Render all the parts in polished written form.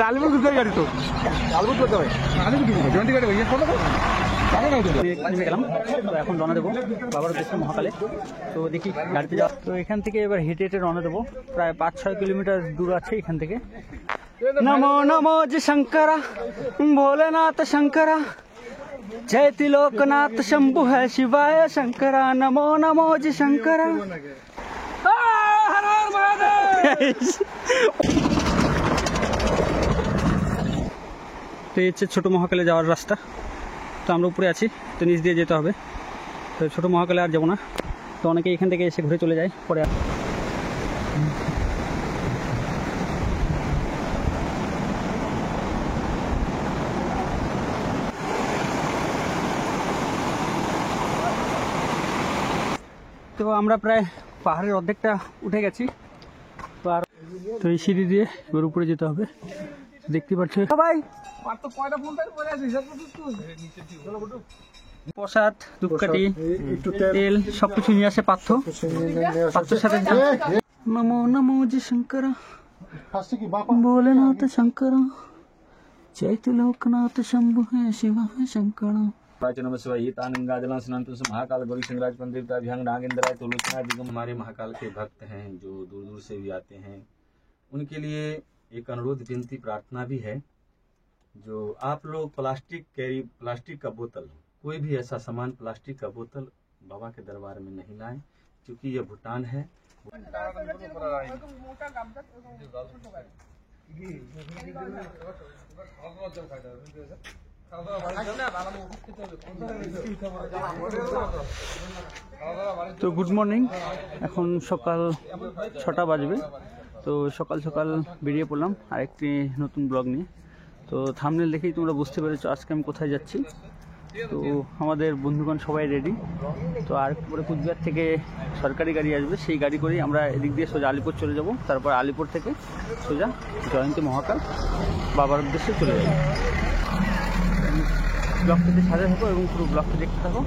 আলিপুর দুটো গাড়ি তো আলিপুর করতে হবে জয়ন্তী গাড়ি নেমে গেলাম। তো এখন রওনা দেবো বাবার উদ্দেশ্যে মহাকালে। তো দেখি গাড়িতে যাওয়া। তো এখান থেকে এবার হেঁটে হেঁটে রওনা দেবো, প্রায় 5-6 কিলোমিটার দূর আছে এখান থেকে। নমো নমো জি শঙ্করা ভোলেনাথ শঙ্করা जय त्रिलोकनाथ शंभु है शिवाय शंकरा नमो नमो जी शंकरा। তো এই হচ্ছে ছোটো মহাকালে যাওয়ার রাস্তা। তো আমরা উপরে আছি, তো নিচ দিয়ে যেতে হবে। তো ছোটো মহাকালে আর যাবো না। তো অনেকে এখান থেকে এসে ঘুরে চলে যায় পরে। তো আমরা প্রায় পাহাড়ের অর্ধেকটা উঠে গেছি। তো আর তো এই সিঁড়ি দিয়ে এবার উপরে যেতে হবে, দেখতে পাচ্ছ ভাই। প্রসাদ, ধূপকাঠি, তেল সবকিছু নিয়ে আসে পার্থ। পার্থের সাথে নমো নমো জি শঙ্করা ভোলেনাথ শঙ্করা जय त्रिलोकनाथ शंभु है शिव है शंकरा। महाकाल गौरी सिंहराज मंदिर का अभियांग नागेंद्राय तुलसीनाथ दिगम हमारे महाकाल के भक्त हैं जो दूर दूर से भी आते हैं। उनके लिए एक अनुरोध विनती प्रार्थना भी है, जो आप लोग प्लास्टिक का बोतल, कोई भी ऐसा सामान प्लास्टिक का बोतल बाबा के दरबार में नहीं लाएं, क्योंकि यह भूटान है। তো গুড মর্নিং, এখন সকাল 6টা বাজবে। তো সকাল সকাল বেরিয়ে পড়লাম আরেকটি নতুন ব্লগ নিয়ে। তো থাম্বনেল দেখেই তোমরা বুঝতে পেরেছো আজকে আমি কোথায় যাচ্ছি। তো আমাদের বন্ধুগণ সবাই রেডি। তো আর পরে কুচবিহার থেকে সরকারি গাড়ি আসবে, সেই গাড়ি করেই আমরা এদিক দিয়ে সোজা আলিপুর চলে যাব। তারপর আলিপুর থেকে সোজা জয়ন্তী মহাকাল বাবার উদ্দেশ্যে চলে যাব। ব্লগটিতে সাথে থাকো এবং পুরো ব্লগটি দেখতে থাকো।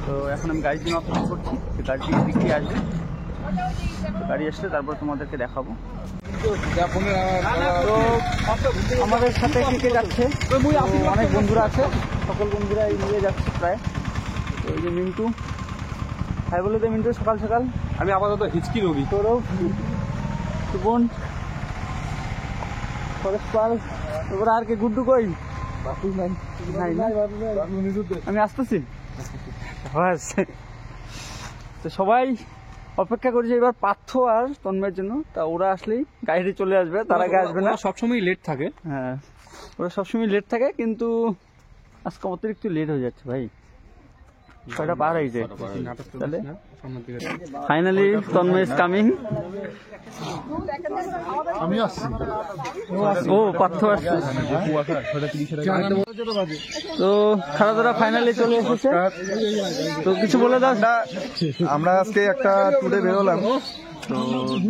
তো এখন আমি গাড়ির জন্য অপেক্ষা করছি, গাড়িটি এদিক দিয়ে আসবে। তো গাড়ি আসলে তারপর তোমাদেরকে দেখাবো। তো আমাদের সাথে কে যাচ্ছে, অনেক বন্ধুরা আছে, সকল বন্ধুরা এই মিলে যাচ্ছে প্রায়। তো এই যে মিন্টু, হাই বলে দে মিন্টু সকাল সকাল। আমি আপাতত হিচকি রোগী। তোরও সুবন, পরেশ পাল, তারপরে আর কে গুড্ডু কই? আমি আসতেছি। তো সবাই অপেক্ষা করছে এবার পার্থ আর তন্ময়ের জন্য। তা ওরা আসলেই গাড়িতে চলে আসবে, তার আগে আসবে না। সবসময় লেট থাকে। হ্যাঁ, ওরা সবসময় লেট থাকে, কিন্তু আজকে অতিরিক্ত লেট হয়ে যাচ্ছে ভাই। 6টা পার হয়েছে। তাহলে ফাইনালি তন্ময় ইজ কামিং। আমি আসছি। ও পার্থ আসছে। তো খারাপ ফাইনালি চলে এসেছে। তো কিছু বলে দাও। আমরা আজকে একটা ট্যুরে বেরোলাম, তো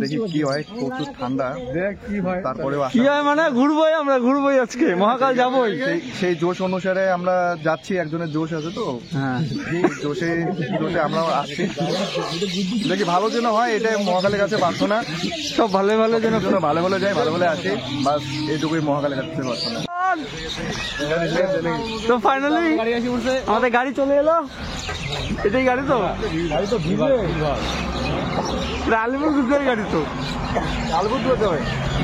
দেখি কি হয়। প্রচুর ঠান্ডা, কি হয় তারপরে কি হয় মানে ঘুরবোই আজকে, মহাকাল যাবোই। সেই জোশ অনুসারে আমরা যাচ্ছি, একজনের জোশ আছে তো। হ্যাঁ, জোশে আমরা আসছি, দেখি ভালো যেন হয়, এটাই মহাকালের কাছে প্রার্থনা। সব ভালো যেন ভালো যাই, ভালো আসি, বাস এইটুকুই মহাকালের কাছে প্রার্থনা। তো ফাইনালি আমাদের গাড়ি চলে এলো। এটাই গাড়ি তো আলিপুর দুটোই গাড়ি তো আলিপুর যেতে হয়,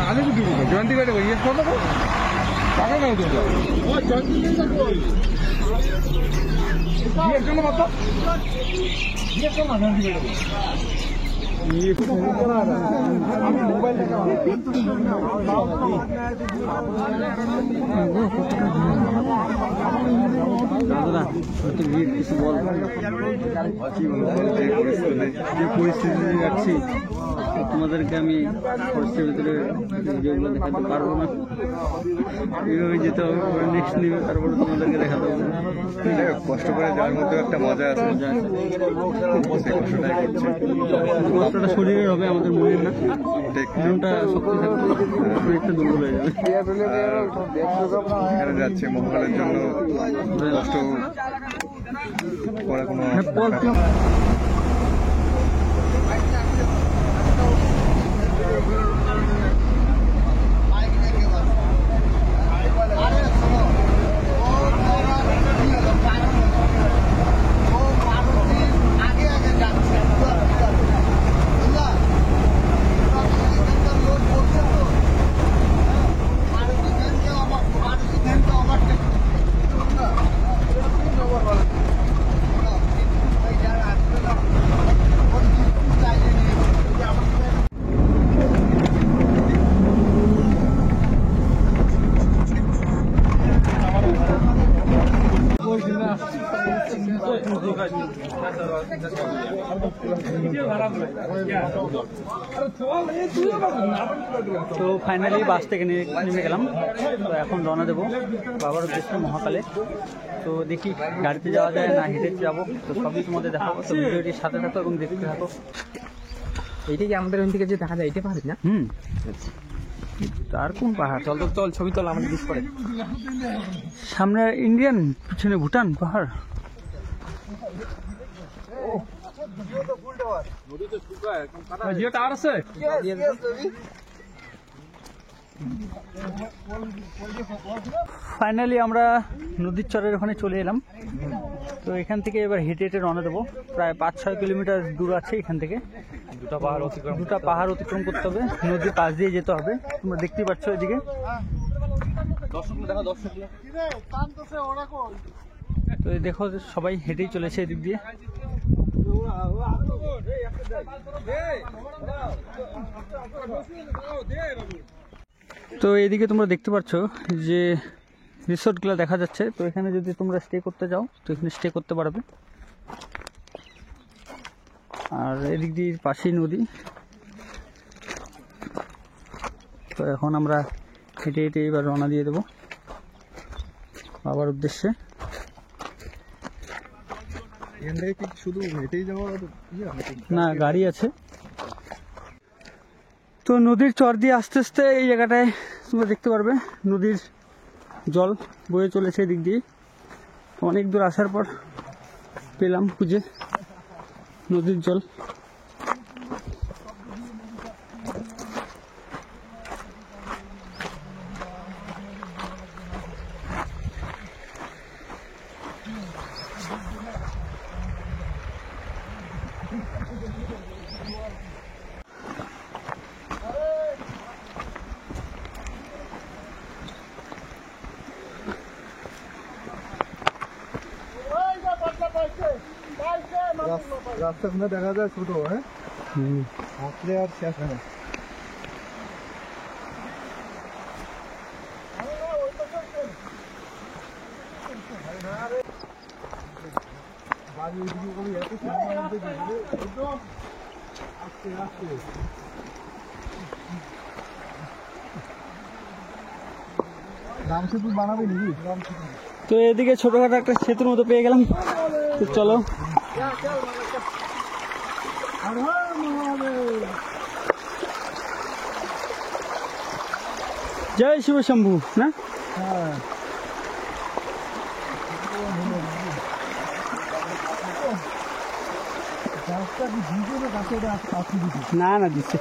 আলিপুর জয়ন্তী গাড়ি পরিস্থিতি যাচ্ছি, তোমাদেরকে আমি ফরেস্টের ভিতরে যেগুলো দেখাতে পারবো না। এইভাবে যেতে হবে, নেক্সট নিবে, তারপরে তোমাদেরকে দেখাতে হবে। কষ্ট করে যাওয়ার মধ্যে একটা মজা আছে, কষ্টটা শরীরের হবে, আমাদের মনের না। মনটা শক্তি থাকবে, শরীরটা দুর্বল হয়ে যাবে। এখানে যাচ্ছে মহাকালের জন্য, কষ্ট করা কোনো তো ফাইনালি বাস থেকে নেমে গেলাম। তো এখন রওনা দেবো বাবার উদ্দেশ্যে মহাকালে। তো দেখি গাড়িতে যাওয়া যায় না হেঁটে যাবো, তো সবই তোমাদের দেখাবো। তো ভিডিওটির সাথে থাকো এবং দেখতে থাকো। এইটা কি আমাদের ওই থেকে যে দেখা যায় এটা পাহাড় না? আর কোন পাহাড়? চল তো চল, ছবি তোল আমাদের দিস করে। সামনে ইন্ডিয়ান, পিছনে ভুটান পাহাড়। জিও টাওয়ার আছে। ফাইনালি আমরা নদীর চরের ওখানে চলে এলাম। তো এখান থেকে এবার হেঁটে হেঁটে রওনা দেবো। প্রায় 5-6 কিলোমিটার দূর আছে এখান থেকে। দুটা পাহাড় অতিক্রম করতে হবে, নদীর পাশ দিয়ে যেতে হবে। তোমরা দেখতেই পাচ্ছ এদিকে। তো এই দেখো সবাই হেঁটেই চলেছে এদিক দিয়ে। তো এদিকে তোমরা দেখতে পাচ্ছ যে রিসোর্টগুলো দেখা যাচ্ছে। তো এখানে যদি তোমরা স্টে করতে যাও তো এখানে স্টে করতে পারবে। আর এদিক দিয়ে পাশেই নদী। তো এখন আমরা হেঁটে হেঁটে এবার রওনা দিয়ে দেবো বাবার উদ্দেশ্যে। শুধু হেঁটেই যাওয়া না, গাড়ি আছে। তো নদীর চর দিয়ে আস্তে আস্তে এই জায়গাটায় তোমরা দেখতে পারবে নদীর জল বয়ে চলেছে এদিক দিয়ে। অনেক দূর আসার পর পেলাম খুঁজে নদীর জল। রাস্তাগুলো দেখা যায় ছোট, হ্যাঁ হাঁটলে আর শেষ হয় না। রাম সেতু বানাবে নাকি? তো এদিকে ছোটখাটো একটা সেতুর মতো পেয়ে গেলাম। তো চলো জয় শিব শম্ভু না। না না দিচ্ছে।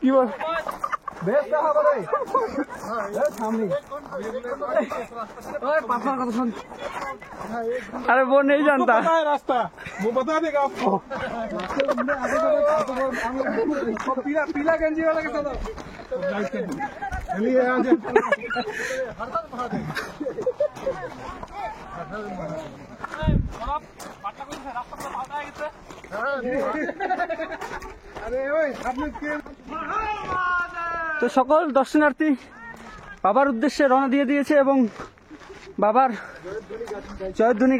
কি বল अरे वो नहीं जानता रास्ता वो बता देगा आपको। पीला पीला गंजी वाला के साथ चलिए आ जाए। তো সকল দর্শনার্থী বাবার উদ্দেশ্যে রওনা দিয়ে দিয়েছে এবং বাবার জয়ধ্বনি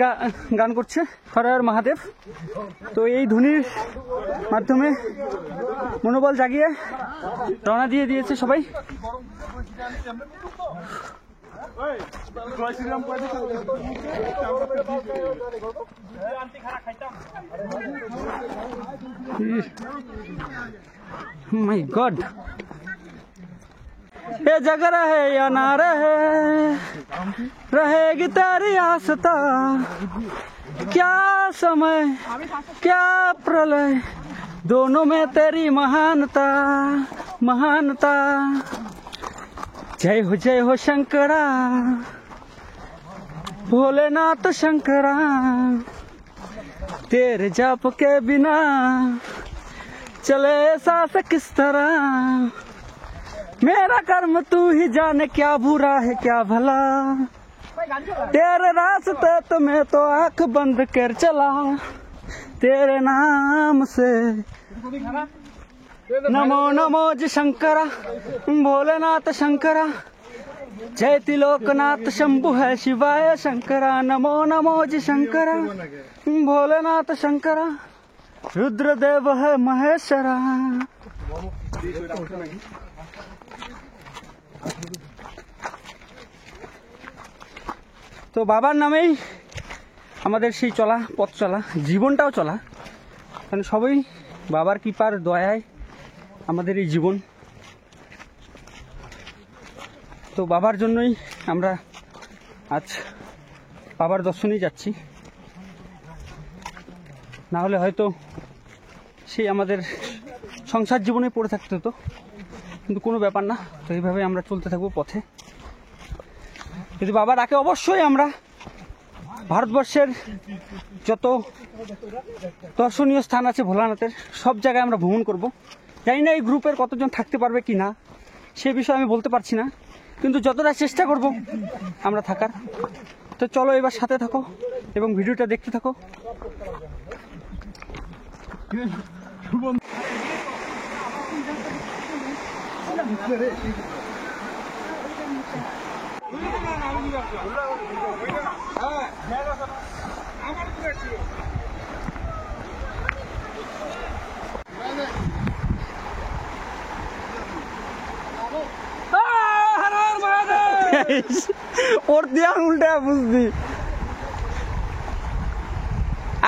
গান করছে, হর হর মহাদেব। তো এই ধ্বনির মাধ্যমে মনোবল জাগিয়ে রওনা দিয়ে দিয়েছে সবাই। माय गॉड, ये जग रहे या ना रहे, रहेगी तेरी आस्था। क्या समय क्या प्रलय, दोनों में तेरी महानता महानता। जय हो शंकरा भोलेनाथ शंकरा तेरे जाप के बिना चले सांस किस तरह मेरा कर्म तू ही जाने क्या बुरा है क्या भला तेरे रास्ते तो मैं तो आंख बंद कर चला तेरे नाम से नमो नमो जी शंकरा भोलेनाथ शंकरा जय त्रिलोकनाथ शंभु है शिवाय शंकरा नमो नमो जी शंकरा भोलेनाथ शंकरा रुद्रदेव है महेश्वरा। তো বাবার নামেই আমাদের সেই চলা পথ চলা জীবনটাও চলা, কারণ সবই বাবার কৃপার দয়ায় আমাদের এই জীবন। তো বাবার জন্যই আমরা আজ বাবার দর্শনেই যাচ্ছি, না হলে হয়তো সেই আমাদের সংসার জীবনে পড়ে থাকতে হতো, কিন্তু কোনো ব্যাপার না। তো এইভাবে আমরা চলতে থাকবো পথে। যদি বাবা ডাকে অবশ্যই আমরা ভারতবর্ষের যত দর্শনীয় স্থান আছে ভোলানাথের সব জায়গায় আমরা ভ্রমণ করব। জানি না এই গ্রুপের কতজন থাকতে পারবে কি না সে বিষয়ে আমি বলতে পারছি না, কিন্তু যতটা চেষ্টা করব আমরা থাকার। তো চলো এবার সাথে থাকো এবং ভিডিওটা দেখতে থাকো। ওর দিয়া উল্টা বুঝবি।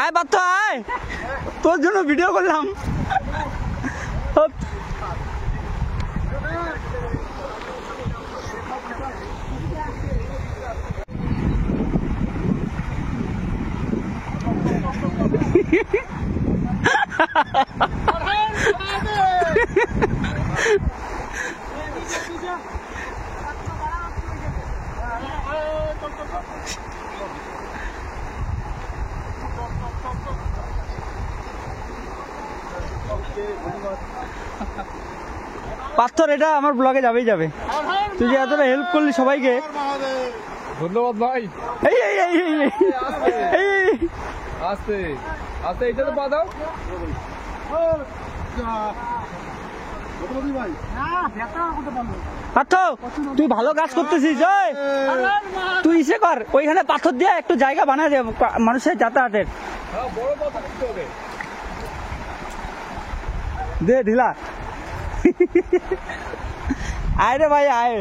আয় বাচ্চা আয়, তোর জন্য ভিডিও করলাম। পাথর এটা আমার ব্লগে যাবেই যাবে। তুই যে এতটা হেল্প করলি সবাইকে, ধন্যবাদ ভাই। এই এই এই এই আস্তে আস্তে এটা তো পা দাও। পাথর তুই ভালো কাজ করতেছিস, তুই ইসে কর ওইখানে পাথর দিয়ে একটু জায়গা বানায় দে মানুষের যাতায়াতের। বড় পাথর দিতে হবে। দে ঢিলা। আয় রে ভাই আয়।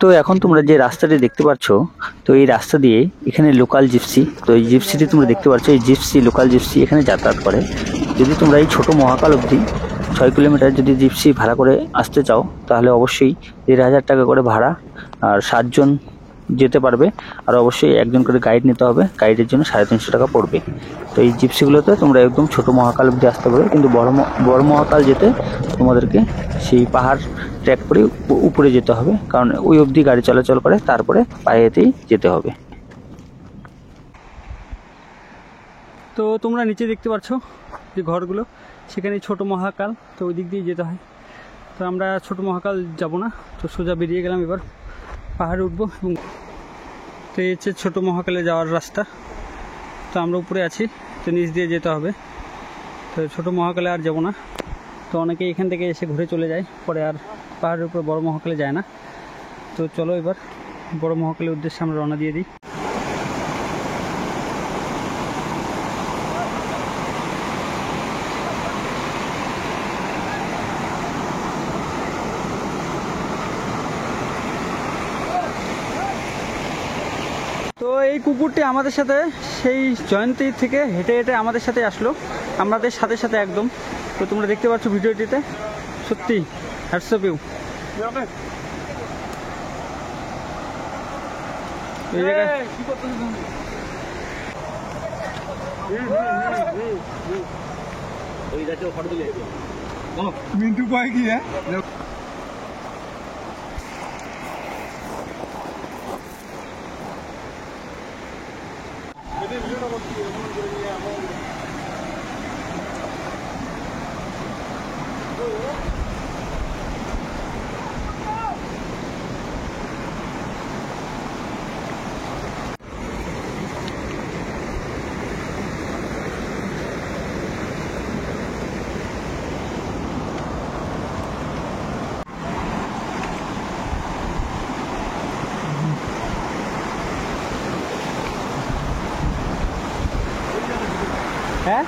তো এখন তোমরা যে রাস্তাটি দেখতে পাচ্ছ, তো এই রাস্তা দিয়ে এখানে লোকাল জিপসি, তো এই জিপসিটি তোমরা দেখতে পাচ্ছ, এই জিপসি লোকাল জিপসি এখানে যাতায়াত করে। যদি তোমরা এই ছোট মহাকাল অবধি 6 কিলোমিটার যদি জিপসি ভাড়া করে আসতে চাও তাহলে অবশ্যই 1,500 টাকা করে ভাড়া, আর 7 জন যেতে পারবে, আর অবশ্যই একজন করে গাইড নিতে হবে, গাইডের জন্য 350 টাকা পড়বে। তো এই জিপসিগুলোতে তোমরা একদম ছোট মহাকাল অবধি আসতে পারবে, কিন্তু বড় মহাকাল যেতে তোমাদেরকে সেই পাহাড় ট্র্যাক করে উপরে যেতে হবে, কারণ ওই অবধি গাড়ি চলাচল করে, তারপরে পায়েতেই যেতে হবে। তো তোমরা নিচে দেখতে পাচ্ছ যে ঘরগুলো, সেখানে ছোট মহাকাল, তো ওই দিক দিয়ে যেতে হয়। তো আমরা ছোট মহাকাল যাব না, তো সোজা বেরিয়ে গেলাম, এবার পাহাড়ে উঠবো। এবং তো এই হচ্ছে ছোটো মহাকালে যাওয়ার রাস্তা। তো আমরা উপরে আছি, তো নিচ দিয়ে যেতে হবে। তো ছোটো মহাকালে আর যাব না। তো অনেকে এখান থেকে এসে ঘুরে চলে যায়, পরে আর পাহাড়ের উপরে বড় মহাকালে যায় না। তো চলো এবার বড় মহাকালের উদ্দেশ্যে আমরা রওনা দিয়ে দিই। তো এই কুকুরটি আমাদের সাথে সেই জয়ন্তী থেকে হেঁটে হেঁটে আমাদের সাথে আসলো, আমাদের সাথে সাথে একদম। তো তোমরা দেখতে পাচ্ছ ভিডিওটিতে, সত্যি হ্যাটস অফ ইউ। এই জায়গায় मिंटू पाएगी है হ্যাঁ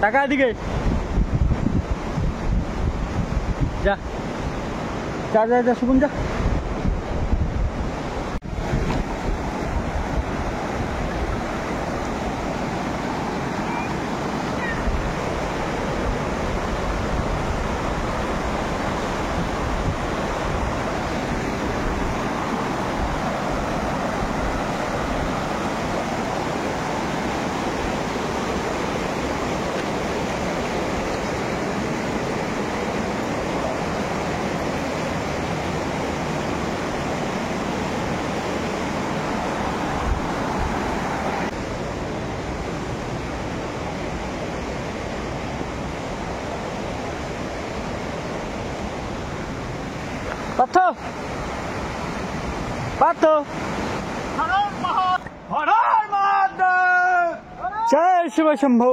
টাকা এদিকে যা যা যা যা শুকুন যা পার্থ পার্থ জয় শিব শম্ভু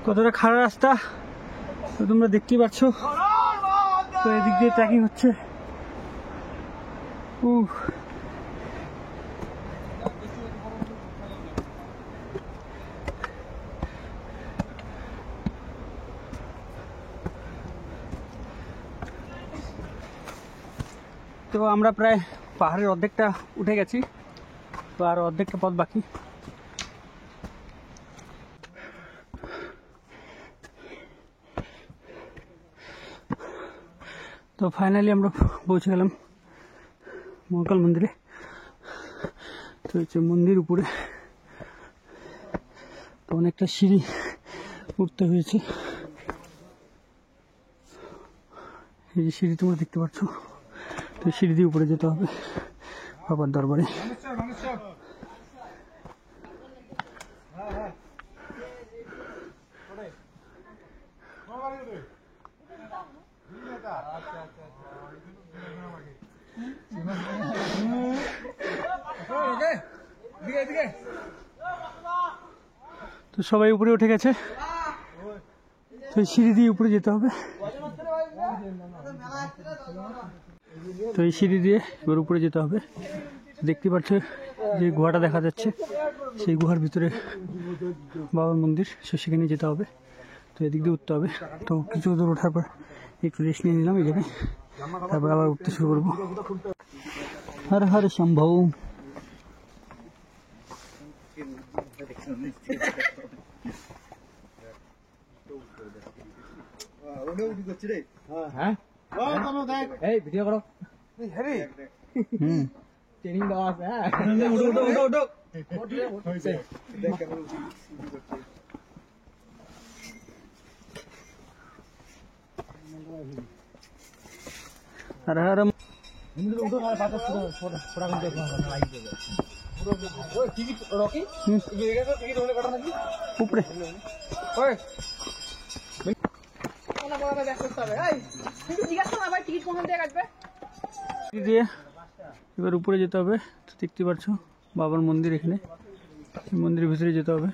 কতটা খারাপ রাস্তা তো তোমরা দেখতেই পাচ্ছ তো এদিক দিয়ে ট্রেকিং হচ্ছে তো আমরা প্রায় পাহাড়ের অর্ধেকটা উঠে গেছি তো আর অর্ধেকটা পথ বাকি তো ফাইনালি আমরা পৌঁছে গেলাম মহাকাল মন্দিরে তো হচ্ছে মন্দির উপরে তো অনেকটা সিঁড়ি উঠতে হয়েছে এই যে সিঁড়ি তোমরা দেখতে পাচ্ছ, তো সিঁড়ি দিয়ে উপরে যেতে হবে বাবার দরবারে। তো সবাই উপরে উঠে গেছে, তো সিঁড়ি দিয়ে উপরে যেতে হবে। তো এই সিঁড়ি দিয়ে এবার উপরে যেতে হবে। দেখতে পাচ্ছ যে গুহাটা দেখা যাচ্ছে, সেই গুহার ভিতরে বাবার মন্দির, সেখানে যেতে হবে। তো এদিক দিয়ে উঠতে হবে। তো কিছু দূর ওঠার পর একটু রেস্ট নিয়ে নিলাম এই জায়গায়, তারপর আবার উঠতে শুরু করবো। হর হর শম্ভু। এই ভিডিও করো। ট্রেনিং দেওয়া আছে। হর হর উপরে দিয়ে এবার উপরে যেতে হবে। তো দেখতে পাচ্ছ বাবার মন্দির, এখানে মন্দিরের ভিতরে যেতে হবে।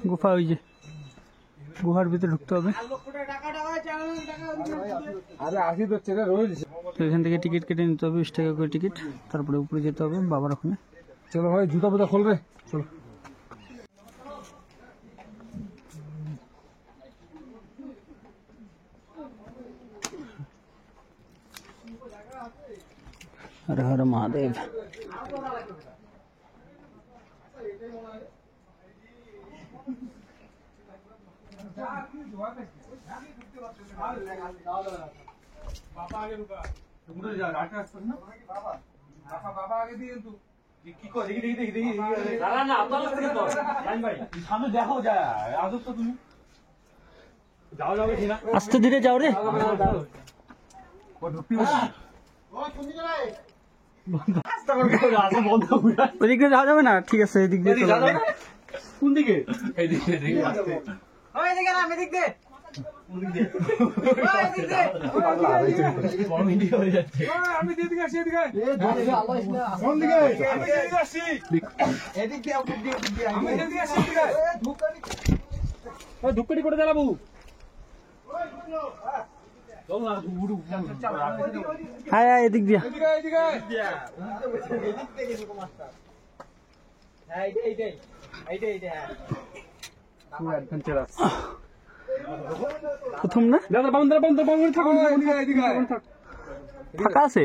গুফা, ওই যে গুহার ভিতরে ঢুকতে হবে। তো এখান থেকে টিকিট কেটে নিতে হবে, 20 টাকা করে টিকিট। তারপরে উপরে যেতে হবে বাবার ওখানে। চলো ভাই, জুতা পুতা খোল রে, চলো। हर हर महादेव। আস্তে ধীরে যাও রে, ওদিক দিয়ে যাওয়া যাবে না। ঠিক আছে, এদিক দিয়ে চলে যাবে। কোন দিকে? ধুপকাটি করে চালাবো। হ্যাঁ হ্যাঁ, এদিক দিয়া। প্রথম না ফাঁকা আছে,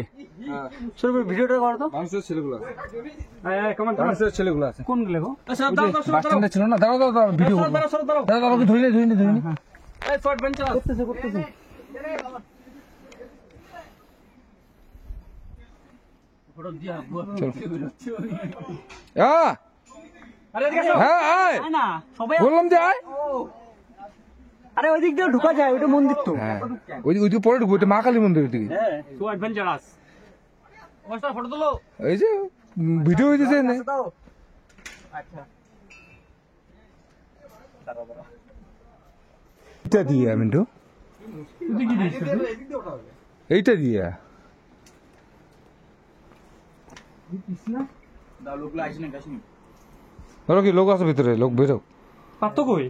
ভিডিওটা করো তো। মানুষের ছেলেগুলো আছে, মানুষের ছেলেগুলো আছে। কোন গুলো গো? বাস স্ট্যান্ডে ছিল না, দাঁড়াও দাঁড়াও, ভিডিও দাঁড়াও, ধরে নে, করতেছে করতেছে। না সবাই বললাম যে আয়। আরে ওই দিক দিয়ে ঢোকা যায়, ওইটা মন্দির তো। হ্যাঁ, ওইদিকে পরে ঢুকবো, এটা মা কালী মন্দিরের দিকে। ফটো তোলো, এই যে ভিডিও হইতেছে না। এটা দিয়ে মিন্টু, এইটা দিয়ে ধরো কি লোক আছে ভিতরে, লোক বেরো। পারতো কই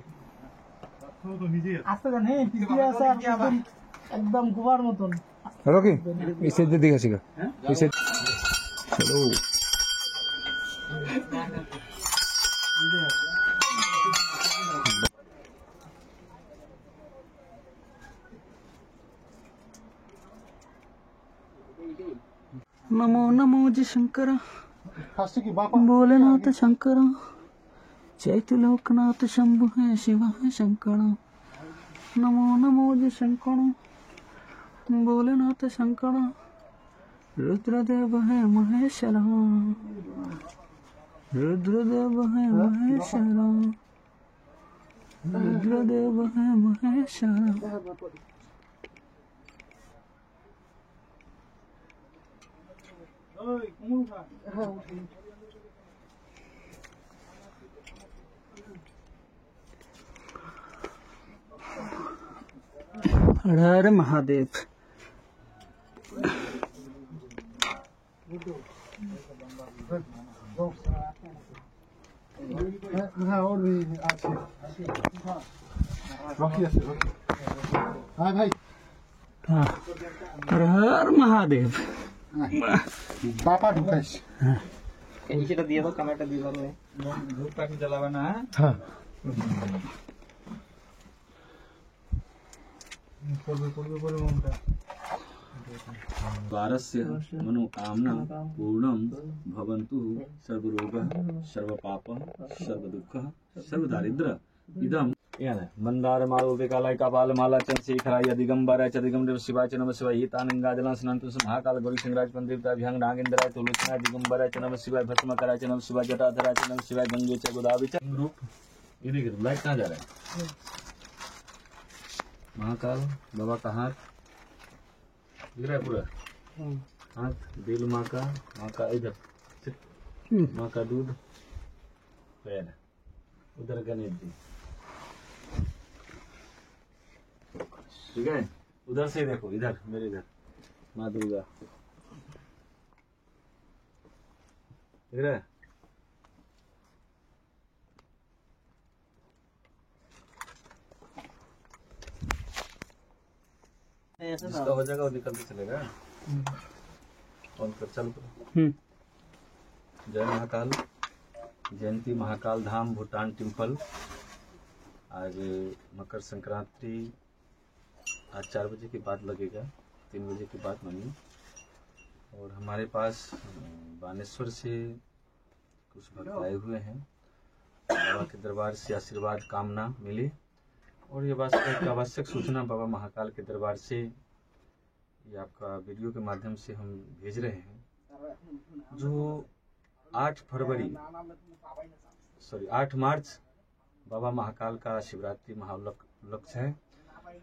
আসতে জানে, একদম গুহার মতন। ধরো কি এই সাইড দিয়ে দেখে শিখা, এই সাইড। চলো नमो नमो जी शंकर भोलेनाथ शंकर चैत्य लोकनाथ शंभु है शिव है शंकर नमो नमो जी शंकर भोलेनाथ शंकर रुद्रदेव है महेश्वर रुद्रदेव है महेश्वर रुद्रदेव है महेश्वर हर हर महादेव। हाँ, हर हर महादेव। बापा ढुकाइस এটা দিয়ে দাও, ক্যামেরাটা দিয়ে দাও। ধূপটা কি জ্বালাবে না? হ্যাঁ भारतस्य मनोकामना पूर्णं भवन्तु सर्वरोगः सर्वपापः सर्वदुःखः सर्वदारिद्र्य इदं मंदार मालोपिकालय कपाल माला चंद्रशेखराय दिगंबराय च दिगंबर शिवाय च नमः शिवाय हितानंगाजलं स्नान्तु महाकाल गौरी सिंहराज पंडिताभ्यं नागेन्द्राय तुलसीनाय दिगंबराय च नमः शिवाय भस्मकराय च नमः शिवाय जटाधराय च नमः शिवाय गंगे च गोदावरी च ग्रुप। ये देखिए लाइट कहाँ जा रहा है? महाकाल बाबा का हाथ दिख रहा है पूरा हाथ, दिल माँ का इधर माँ का दूध, पैर उधर गणेश जी, ठीक है। उधर से देखो, इधर मेरे इधर माँ दुर्गा दिख रहा है। इसका हो जाएगा और निकलते चलेगा। और कर चल जय महाकाल जयंती महाकाल धाम भूटान टेम्पल। आज मकर संक्रांति आज 4 बजे के बाद लगेगा, 3 बजे के बाद मानिए। और हमारे पास बानेश्वर से कुछ भक्त आए हुए हैं, बाबा के दरबार से आशीर्वाद कामना मिली। और ये वास्तविक आवश्यक सूचना बाबा महाकाल के दरबार से ये आपका वीडियो के माध्यम से हम भेज रहे हैं। जो 8 मार्च बाबा महाकाल का शिवरात्रि महालक्ष्य है।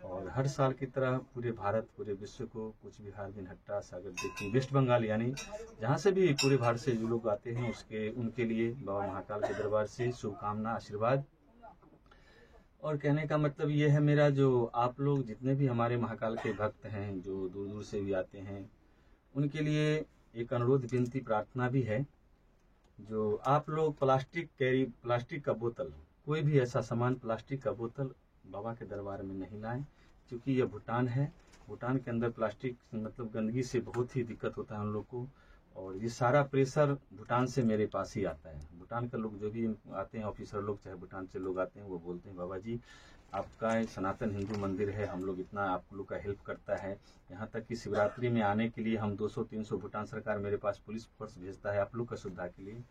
और हर साल की तरह पूरे भारत पूरे विश्व को कूच बिहार दिनहट्टा सागर देखी वेस्ट बंगाल यानी जहाँ से भी पूरे भारत से जो लोग आते हैं उनके लिए बाबा महाकाल के दरबार से शुभकामना आशीर्वाद। और कहने का मतलब ये है मेरा, जो आप लोग जितने भी हमारे महाकाल के भक्त हैं जो दूर दूर से भी आते हैं, उनके लिए एक अनुरोध विनती प्रार्थना भी है। जो आप लोग प्लास्टिक का बोतल, कोई भी ऐसा सामान प्लास्टिक का बोतल बाबा के दरबार में नहीं लाएं, क्योंकि यह भूटान है। भूटान के अंदर प्लास्टिक मतलब गंदगी से बहुत ही दिक्कत होता है हम लोग को। और ये सारा प्रेशर भूटान से मेरे पास ही आता है। भूटान के लोग जो भी आते हैं, ऑफिसर लोग चाहे भूटान से लोग आते हैं, वो बोलते हैं बाबा जी आपका सनातन हिंदू मंदिर है, हम लोग इतना आप लोग का हेल्प करता है। यहाँ तक कि शिवरात्रि में आने के लिए हम 200-300 भूटान सरकार मेरे पास पुलिस फोर्स भेजता है आप लोग का सुविधा के लिए,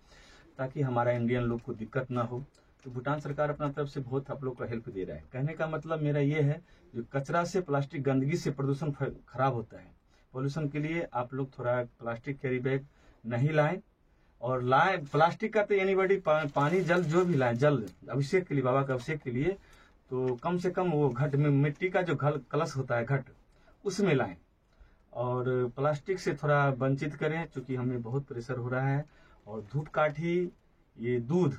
ताकि हमारा इंडियन लोग को दिक्कत ना हो। तो भूटान सरकार अपना तरफ से बहुत आप लोग को हेल्प दे रहा है। कहने का मतलब मेरा ये है, जो कचरा से प्लास्टिक गंदगी से प्रदूषण खराब होता है, पोल्यूशन के लिए आप लोग थोड़ा प्लास्टिक कैरी बैग नहीं लाएं। और लाएं प्लास्टिक का तो यानी बड़ी पानी जल जो भी लाएं, जल अभिषेक के लिए, बाबा का अभिषेक के लिए, तो कम से कम वो घट में मिट्टी का जो कलश होता है घट, उसमें लाएं। और प्लास्टिक से थोड़ा वंचित करें, क्योंकि हमें बहुत प्रेशर हो रहा है। और धूपकाठी, ये दूध,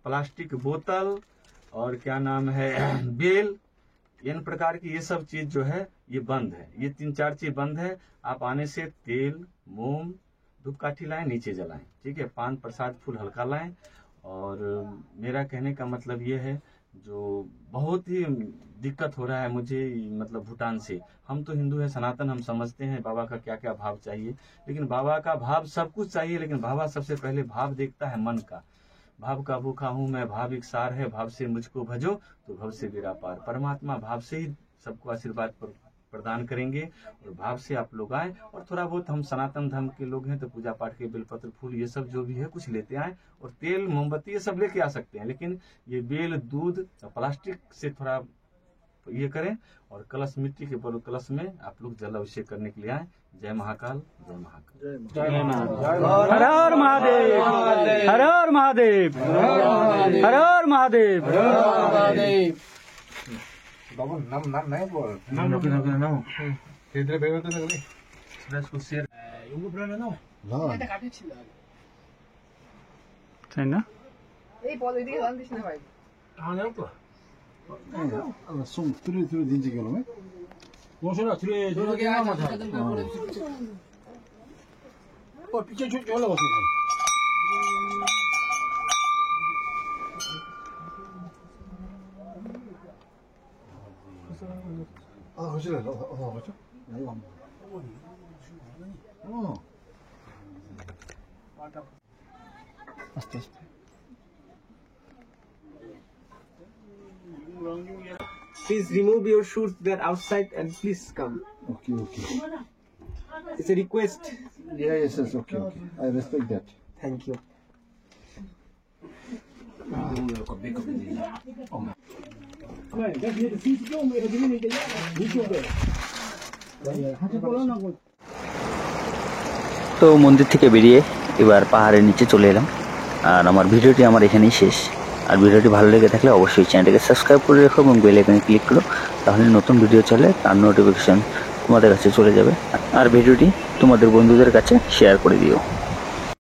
प्लास्टिक बोतल और क्या नाम है बेल, इन प्रकार की ये सब चीज जो है ये बंद है। ये 3-4 चीज बंद है। आप आने से तेल, मोम, धूपकाठी लाएं, नीचे जलाएं, ठीक है। पान प्रसाद फूल हल्का लाएं। और मेरा कहने का मतलब ये है, जो बहुत ही दिक्कत हो रहा है मुझे मतलब भूटान से। हम तो हिंदू है, सनातन, हम समझते हैं बाबा का क्या क्या भाव चाहिए, लेकिन बाबा का भाव सब कुछ चाहिए, लेकिन बाबा सबसे पहले भाव देखता है मन का। भाव का भूखा हूँ मैं, भाव एक सार है, भाव से मुझको भजो तो भव से बेड़ा पार। परमात्मा भाव से ही सबको आशीर्वाद प्रदान करेंगे। और भाव से आप लोग आए। और थोड़ा बहुत हम सनातन धर्म के लोग हैं तो पूजा पाठ के बेलपत्र फूल ये सब जो भी है कुछ लेते आए। और तेल मोमबत्ती ये सब लेके आ सकते हैं, लेकिन ये बेल, दूध, प्लास्टिक से थोड़ा ये करें। और कलश, मिट्टी के बड़े कलश में आप लोग जल अभिषेक करने के लिए आए। जय महाकाल, जय महाकाल, जय महाकाल। हर हर महादेव, हर हर महादेव, हर हर महादेव। बाबू नाम नहीं बोल नाम इधर बेबे तो शेयर তাই না? Please remove your shoes. They're outside, and please come. Okay, okay. It's a request. Yeah, yes, okay, okay. I respect that. Thank you. তো মন্দির থেকে বেরিয়ে এবার পাহাড়ের নিচে চলে এলাম, আর আমার ভিডিওটি আমার এখানেই শেষ। আর ভিডিওটি ভালো লেগে থাকলে অবশ্যই চ্যানেলটাকে সাবস্ক্রাইব করে রেখো এবং বেল আইকনে ক্লিক করো, তাহলে নতুন ভিডিও চলে তার নোটিফিকেশন তোমাদের কাছে চলে যাবে। আর ভিডিওটি তোমাদের বন্ধুদের কাছে শেয়ার করে দিও।